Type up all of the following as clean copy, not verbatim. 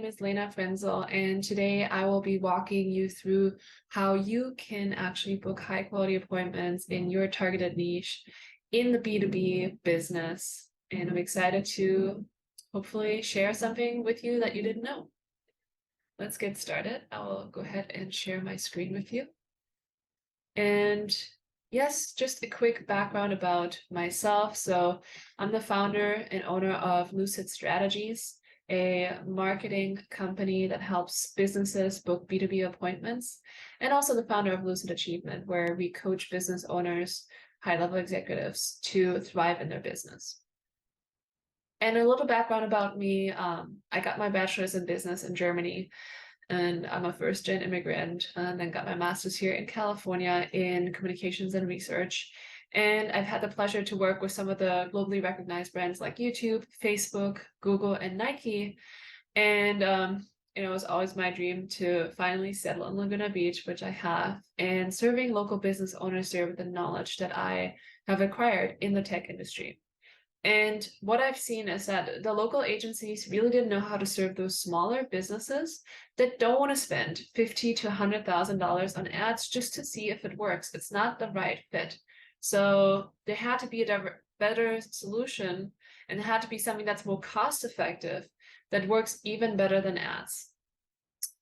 is Lena Frenzel, and today I will be walking you through how you can actually book high quality appointments in your targeted niche in the B2B business. And I'm excited to hopefully share something with you that you didn't know. Let's get started. I will go ahead and share my screen with you. And yes, just a quick background about myself. So I'm the founder and owner of Lucid Strategies, a marketing company that helps businesses book B2B appointments, and also the founder of Lucid Achievement, where we coach business owners, high-level executives to thrive in their business. And a little background about me, I got my bachelor's in business in Germany, and I'm a first-gen immigrant, and then got my master's here in California in communications and research. And I've had the pleasure to work with some of the globally recognized brands like YouTube, Facebook, Google, and Nike. And it was always my dream to finally settle in Laguna Beach, which I have, and serving local business owners there with the knowledge that I have acquired in the tech industry. And what I've seen is that the local agencies really didn't know how to serve those smaller businesses that don't want to spend $50,000 to $100,000 on ads just to see if it works. It's not the right fit. So there had to be a better solution, and it had to be something that's more cost effective, that works even better than ads.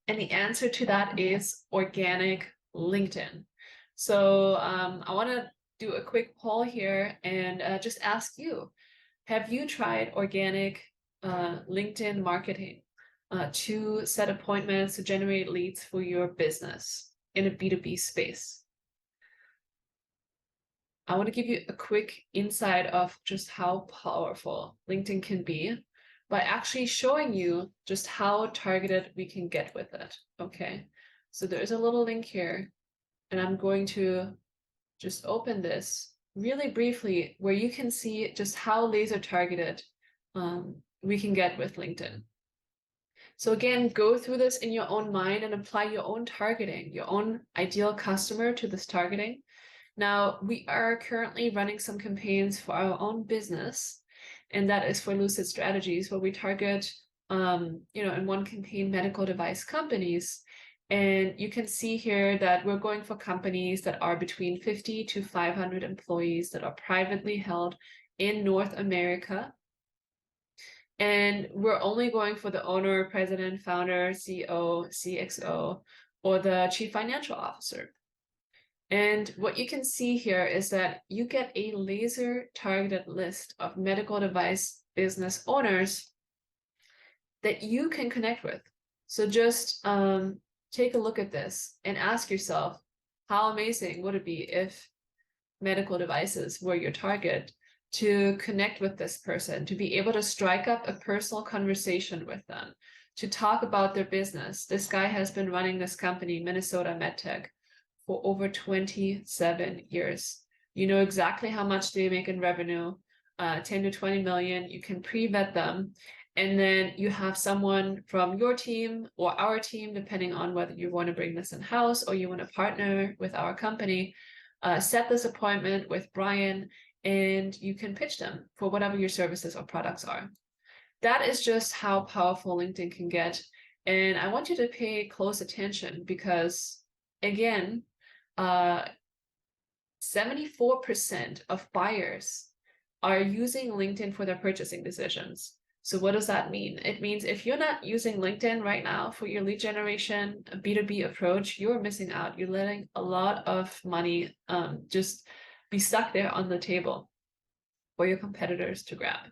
And the answer to that is organic LinkedIn. So I want to do a quick poll here and just ask you, have you tried organic LinkedIn marketing to set appointments, to generate leads for your business in a B2B space? I want to give you a quick insight of just how powerful LinkedIn can be by actually showing you just how targeted we can get with it. Okay, so there's a little link here, and I'm going to just open this really briefly, where you can see just how laser targeted we can get with LinkedIn. So again, go through this in your own mind and apply your own targeting, your own ideal customer to this targeting. Now, we are currently running some campaigns for our own business, and that is for Lucid Strategies, where we target, in one campaign, medical device companies. And you can see here that we're going for companies that are between 50 to 500 employees, that are privately held in North America. And we're only going for the owner, president, founder, CEO, CXO, or the chief financial officer. And what you can see here is that you get a laser targeted list of medical device business owners that you can connect with. So just take a look at this and ask yourself, how amazing would it be if medical devices were your target, to connect with this person, to be able to strike up a personal conversation with them, to talk about their business. This guy has been running this company, Minnesota MedTech, for over 27 years. You know exactly how much they make in revenue, 10 to 20 million. You can pre-vet them. And then you have someone from your team or our team, depending on whether you want to bring this in-house or you want to partner with our company, set this appointment with Brian, and you can pitch them for whatever your services or products are. That is just how powerful LinkedIn can get. And I want you to pay close attention because, again, 74% of buyers are using LinkedIn for their purchasing decisions. So what does that mean? It means if you're not using LinkedIn right now for your lead generation, a B2B approach, you're missing out. You're letting a lot of money just be stuck there on the table for your competitors to grab.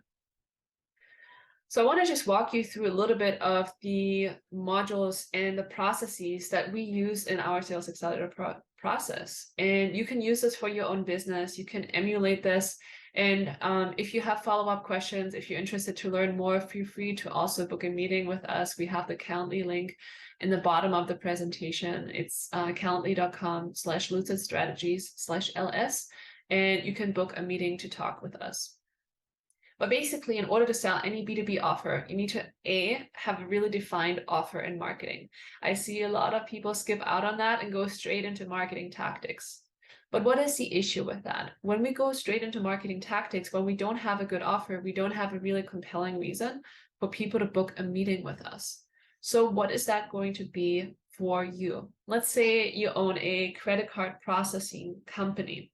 So I want to just walk you through a little bit of the modules and the processes that we use in our Sales Accelerator process. And you can use this for your own business. You can emulate this. And if you have follow-up questions, if you're interested to learn more, feel free to also book a meeting with us. We have the Calendly link in the bottom of the presentation. It's calendly.com/lucidstrategies/LS, and you can book a meeting to talk with us. But basically, in order to sell any B2B offer, you need to have a really defined offer in marketing. I see a lot of people skip out on that and go straight into marketing tactics. But what is the issue with that? When we go straight into marketing tactics, when we don't have a good offer, we don't have a really compelling reason for people to book a meeting with us. So what is that going to be for you? Let's say you own a credit card processing company,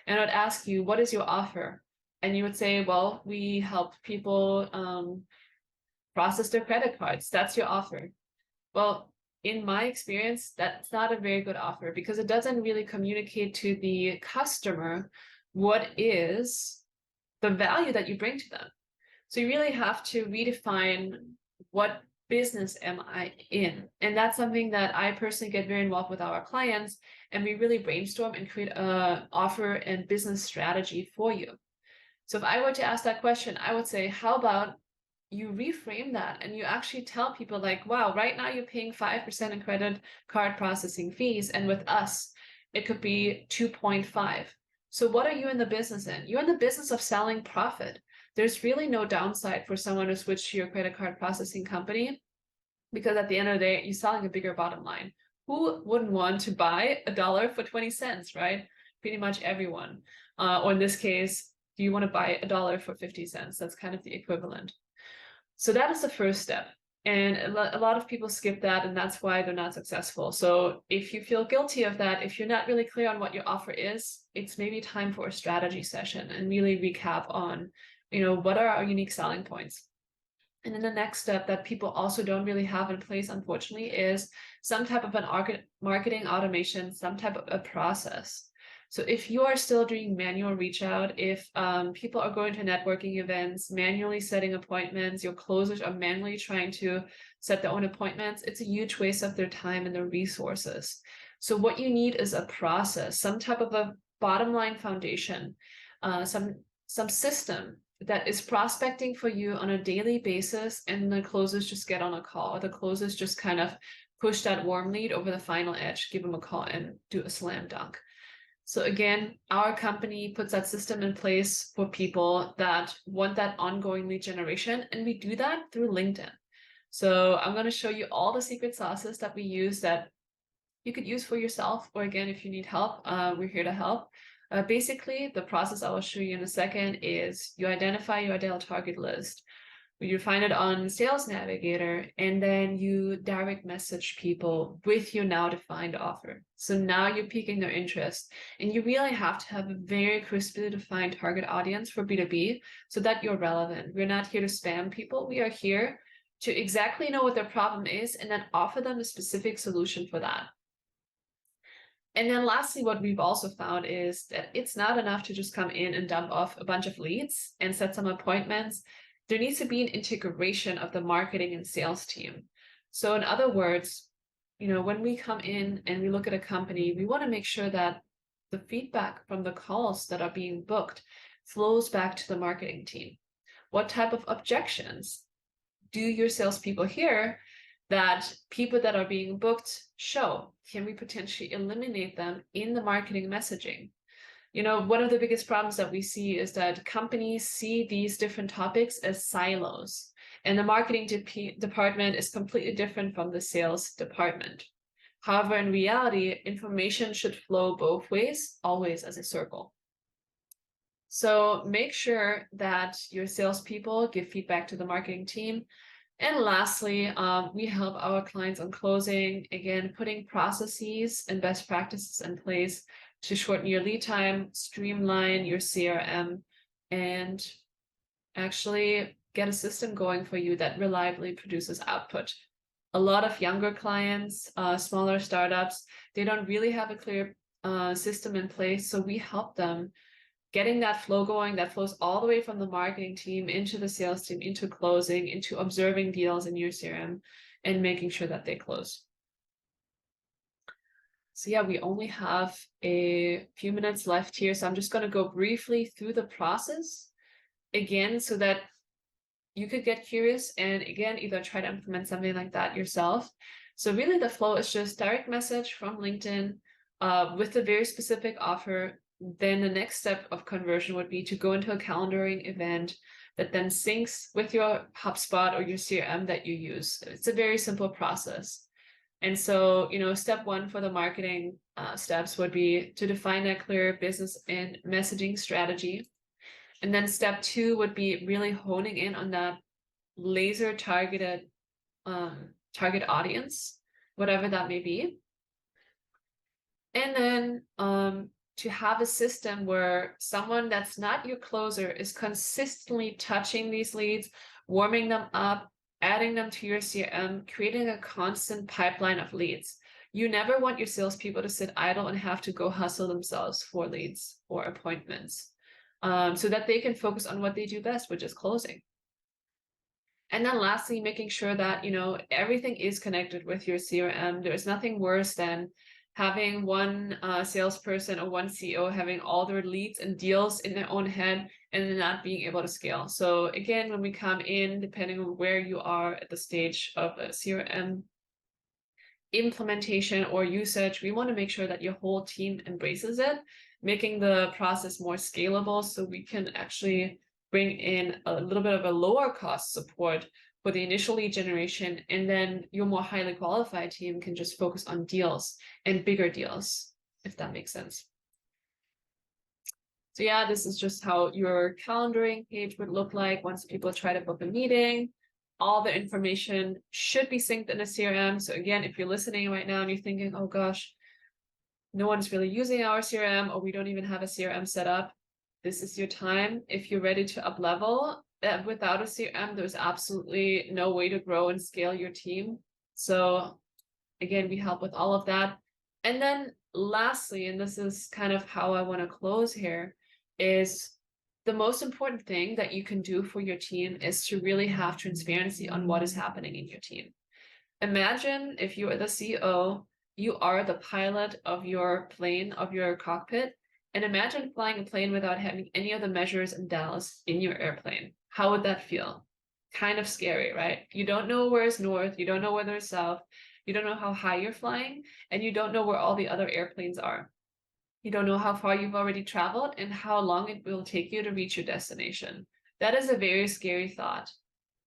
and I'd ask you, what is your offer? And you would say, well, we help people process their credit cards. That's your offer. Well, in my experience, that's not a very good offer because it doesn't really communicate to the customer what is the value that you bring to them. So you really have to redefine, what business am I in? And that's something that I personally get very involved with our clients, and we really brainstorm and create a offer and business strategy for you. So if I were to ask that question, I would say, how about you reframe that and you actually tell people like, wow, right now you're paying 5% in credit card processing fees, and with us, it could be 2.5. So what are you in the business in? You're in the business of selling profit. There's really no downside for someone to switch to your credit card processing company, because at the end of the day, you're selling a bigger bottom line. Who wouldn't want to buy $1 for 20 cents, right? Pretty much everyone. Or in this case, do you want to buy $1 for 50 cents? That's kind of the equivalent. So that is the first step. And a lot of people skip that, and that's why they're not successful. So if you feel guilty of that, if you're not really clear on what your offer is, it's maybe time for a strategy session and really recap on, what are our unique selling points? And then the next step that people also don't really have in place, unfortunately, is some type of an marketing automation, some type of a process. So if you are still doing manual reach out, if people are going to networking events, manually setting appointments, your closers are manually trying to set their own appointments, it's a huge waste of their time and their resources. So what you need is a process, some type of a bottom line foundation, some system that is prospecting for you on a daily basis, and the closers just get on a call, or the closers just kind of push that warm lead over the final edge, give them a call and do a slam dunk. So again, our company puts that system in place for people that want that ongoing lead generation, and we do that through LinkedIn. So I'm going to show you all the secret sauces that we use that you could use for yourself, or again, if you need help, we're here to help. Basically, the process I will show you in a second is you identify your ideal target list. You find it on Sales Navigator, and then you direct message people with your now defined offer. So now you're piquing their interest, and you really have to have a very crisply defined target audience for B2B so that you're relevant. We're not here to spam people. We are here to exactly know what their problem is and then offer them a specific solution for that. And then lastly, what we've also found is that it's not enough to just come in and dump off a bunch of leads and set some appointments. There needs to be an integration of the marketing and sales team. So in other words, when we come in and we look at a company, we want to make sure that the feedback from the calls that are being booked flows back to the marketing team. What type of objections do your salespeople hear that people that are being booked show? Can we potentially eliminate them in the marketing messaging? One of the biggest problems that we see is that companies see these different topics as silos, and the marketing department is completely different from the sales department. However, in reality, information should flow both ways, always as a circle. So make sure that your salespeople give feedback to the marketing team. And lastly, we help our clients on closing, again, putting processes and best practices in place to shorten your lead time, streamline your CRM, and actually get a system going for you that reliably produces output. A lot of younger clients, smaller startups, they don't really have a clear system in place, so we help them getting that flow going that flows all the way from the marketing team into the sales team, into closing, into observing deals in your CRM, and making sure that they close. So yeah, we only have a few minutes left here, so I'm just going to go briefly through the process again so that you could get curious and again, either try to implement something like that yourself. So really the flow is just direct message from LinkedIn with a very specific offer. Then the next step of conversion would be to go into a calendaring event that then syncs with your HubSpot or your CRM that you use. It's a very simple process. And so, step one for the marketing steps would be to define a clear business and messaging strategy. And then step two would be really honing in on that laser targeted target audience, whatever that may be. And then to have a system where someone that's not your closer is consistently touching these leads, warming them up, adding them to your CRM, creating a constant pipeline of leads. You never want your salespeople to sit idle and have to go hustle themselves for leads or appointments, so that they can focus on what they do best, which is closing. And then lastly, making sure that, everything is connected with your CRM. There's nothing worse than having one salesperson or one CEO having all their leads and deals in their own head and then not being able to scale. So again, when we come in, depending on where you are at the stage of a CRM implementation or usage, we want to make sure that your whole team embraces it, making the process more scalable so we can actually bring in a little bit of a lower cost support for the initial lead generation, and then your more highly qualified team can just focus on deals and bigger deals, if that makes sense. So yeah, this is just how your calendaring page would look like once people try to book a meeting. All the information should be synced in a CRM. So again, if you're listening right now and you're thinking, oh gosh, no one's really using our CRM, or we don't even have a CRM set up, this is your time. If you're ready to up level, without a CRM, there's absolutely no way to grow and scale your team. So again, we help with all of that. And then lastly, and this is kind of how I want to close here, is the most important thing that you can do for your team is to really have transparency on what is happening in your team. Imagine if you are the CEO, you are the pilot of your plane, of your cockpit, and imagine flying a plane without having any of the measures and dials in your airplane. How would that feel? Kind of scary, right? You don't know where is north, you don't know where there's south, you don't know how high you're flying, and you don't know where all the other airplanes are. You don't know how far you've already traveled and how long it will take you to reach your destination. That is a very scary thought.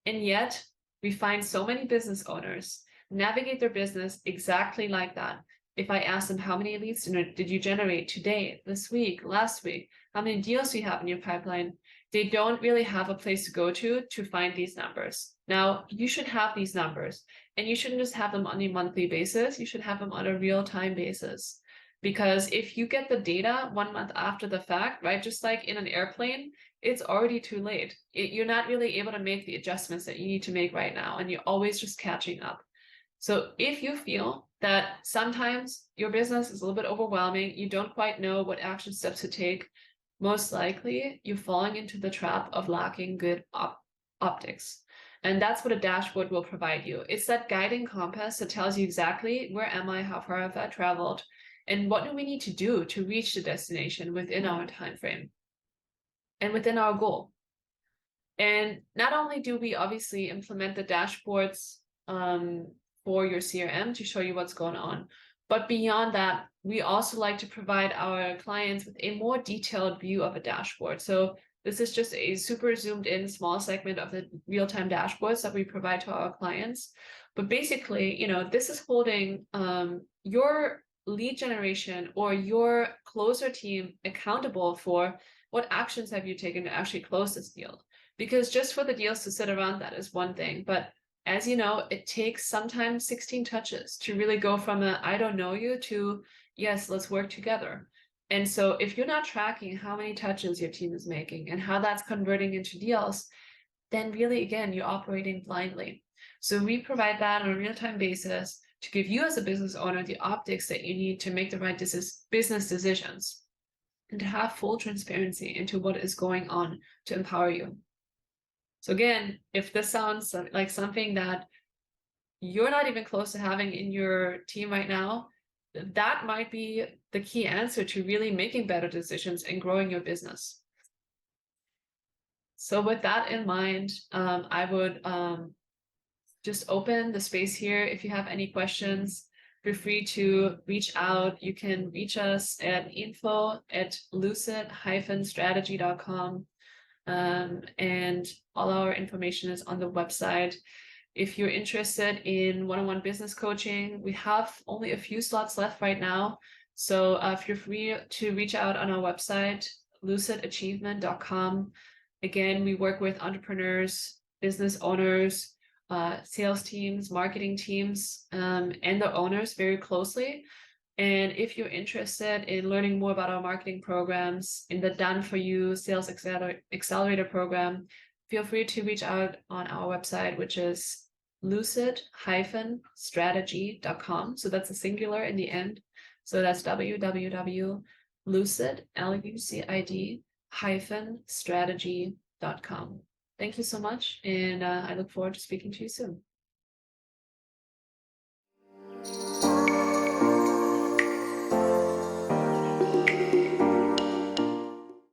And yet, we find so many business owners navigate their business exactly like that. If I ask them, how many leads did you generate today, this week, last week? How many deals do you have in your pipeline? They don't really have a place to go to find these numbers. Now, you should have these numbers, and you shouldn't just have them on a monthly basis. You should have them on a real-time basis. Because if you get the data 1 month after the fact, right, just like in an airplane, it's already too late. You're not really able to make the adjustments that you need to make right now, and you're always just catching up. So if you feel that sometimes your business is a little bit overwhelming, you don't quite know what action steps to take, most likely you're falling into the trap of lacking good optics. And that's what a dashboard will provide you. It's that guiding compass that tells you exactly where am I, how far have I traveled, and what do we need to do to reach the destination within our time frame and within our goal. And not only do we obviously implement the dashboards for your CRM to show you what's going on, but beyond that, we also like to provide our clients with a more detailed view of a dashboard. So this is just a super zoomed in small segment of the real-time dashboards that we provide to our clients. But basically, this is holding your lead generation or your closer team accountable for what actions have you taken to actually close this deal. Because just for the deals to sit around, that is one thing. But as you know, it takes sometimes 16 touches to really go from a I don't know you to yes, let's work together. And so if you're not tracking how many touches your team is making and how that's converting into deals, then really, again, you're operating blindly. So we provide that on a real-time basis to give you as a business owner the optics that you need to make the right business decisions and to have full transparency into what is going on to empower you. So again, if this sounds like something that you're not even close to having in your team right now, that might be the key answer to really making better decisions and growing your business. So with that in mind, I would just open the space here. If you have any questions, feel free to reach out. You can reach us at info@lucid-strategy.com. And all our information is on the website. If you're interested in one-on-one business coaching, we have only a few slots left right now. So feel free to reach out on our website, lucidachievement.com. Again, we work with entrepreneurs, business owners, sales teams, marketing teams, and the owners very closely. And if you're interested in learning more about our marketing programs in the Done For You Sales Accelerator Program, feel free to reach out on our website, which is lucid-strategy.com. So that's a singular in the end. So that's www.lucid-strategy.com. Thank you so much, and I look forward to speaking to you soon.